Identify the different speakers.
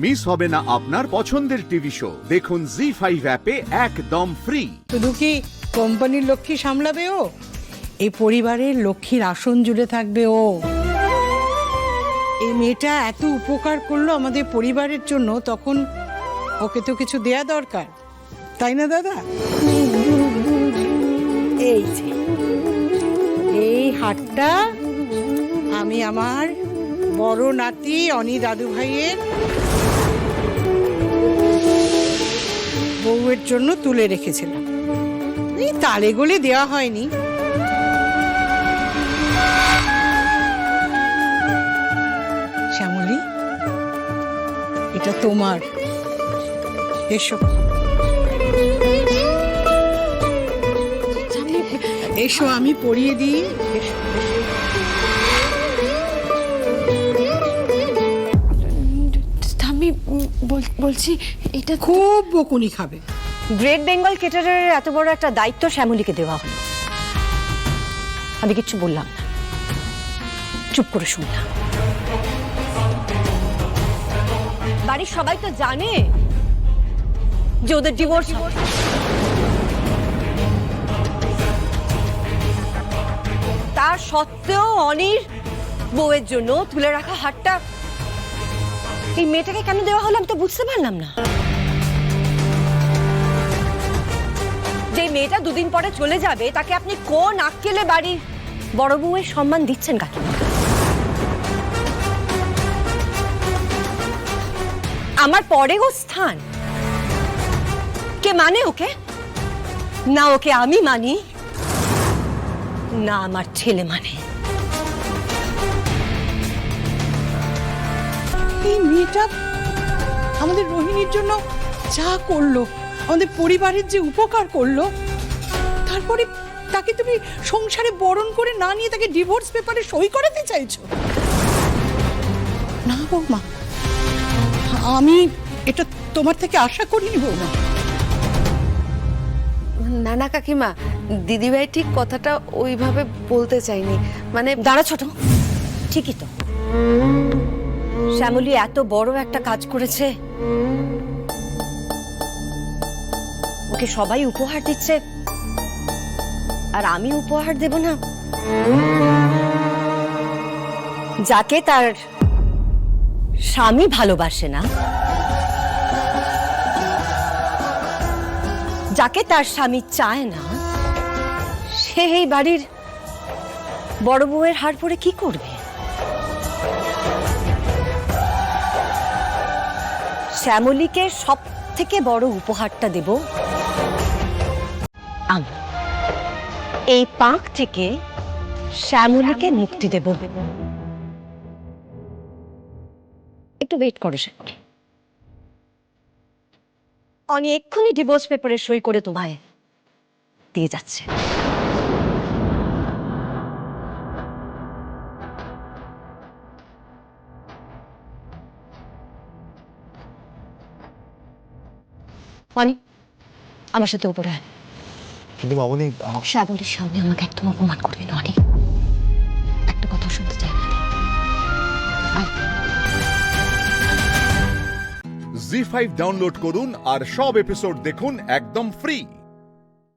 Speaker 1: Miss হবে না আপনার পছন্দের টিভি শো। দেখুন জি5 অ্যাপে একদম ফ্রি।
Speaker 2: শুধু কি কোম্পানির লক্ষ্মী সামলাবে ও, এই পরিবারের লক্ষ্মীর আসন জুড়ে থাকবে ও। এই মেয়েটা এত উপকার করলো আমাদের পরিবারের জন্য, তখন ওকে তো কিছু দেয়া দরকার, তাই না দাদা? এই যে এই হারটা আমি আমার বড় নাতি অনি দাদু ভাইয়ের বউয়ের জন্য তুলে রেখেছিলাম, এই তালে গোলে দেওয়া হয়নি। শ্যামলী, এটা তোমার, এসো এসো আমি পরিয়ে দিই।
Speaker 3: আমি বলছি এটা
Speaker 2: খুব বকুনি খাবে।
Speaker 4: গ্রেট বেঙ্গল কেটারের এত বড় একটা দায়িত্ব শ্যামলীকে দেওয়া হলো, আমি কিচ্ছু বললাম না, চুপ করে শুনলাম। বাড়ির সবাই তো জানে যে ওদের ডিভোর্স হবে, তার সত্ত্বেও অনির বউয়ের জন্য তুলে রাখা হারটা এই মেয়েটাকে কেন দেওয়া হলো আমি তো বুঝতে পারলাম না। যে মেয়েটা দুদিন পরে চলে যাবে তাকে আপনি কোন আক্কেলে বাড়ির বড় বউয়ের সম্মান দিচ্ছেন কাকিমা? আমার পরেও স্থান কে মানে ওকে? না ওকে আমি মানি, না আমার ছেলে মানে।
Speaker 2: এই মেয়েটা আমাদের রোহিণীর জন্য যা করলো, আমাদের পরিবারের যে উপকার করলো, তারপরে তাকে তুমি সংসারে বরণ করে না নিয়ে তাকে ডিভোর্স পেপারে সই করাতে চাইছো? না বৌমা, আমি এটা তোমার থেকে আশা করিনি বৌমা।
Speaker 3: না না কাকিমা, দিদিভাই ঠিক কথাটা ওইভাবে বলতে চাইনি, মানে
Speaker 4: দাঁড়া ছোট, ঠিকই তো, শ্যামলী এত বড় একটা কাজ করেছে, ওকে সবাই উপহার দিচ্ছে আর আমি উপহার দেব না? যাকে তার স্বামী ভালোবাসে না, যাকে তার স্বামী চায় না, সে এই বাড়ির বড় বউয়ের হার পরে কি করবে? শ্যামলীকে সব থেকে বড় উপহারটা দেব আমি। এই পাঁক থেকে শ্যামলীকে মুক্তি দেব। একটু ওয়েট করো শ্যামলী, অনি এক্ষুনি ডিভোর্স পেপারে সই করে তোমায় দিয়ে যাচ্ছে। অনি, আমার সাথে উপরে আয়।
Speaker 5: কিন্তু মামনি,
Speaker 4: শ্যামলীর সামনে আমাকে একদম অপমান করবে না অনি, একটা কথা শুনতে চাই না।
Speaker 1: জি5 ডাউনলোড করুন আর সব এপিসোড দেখুন একদম ফ্রি।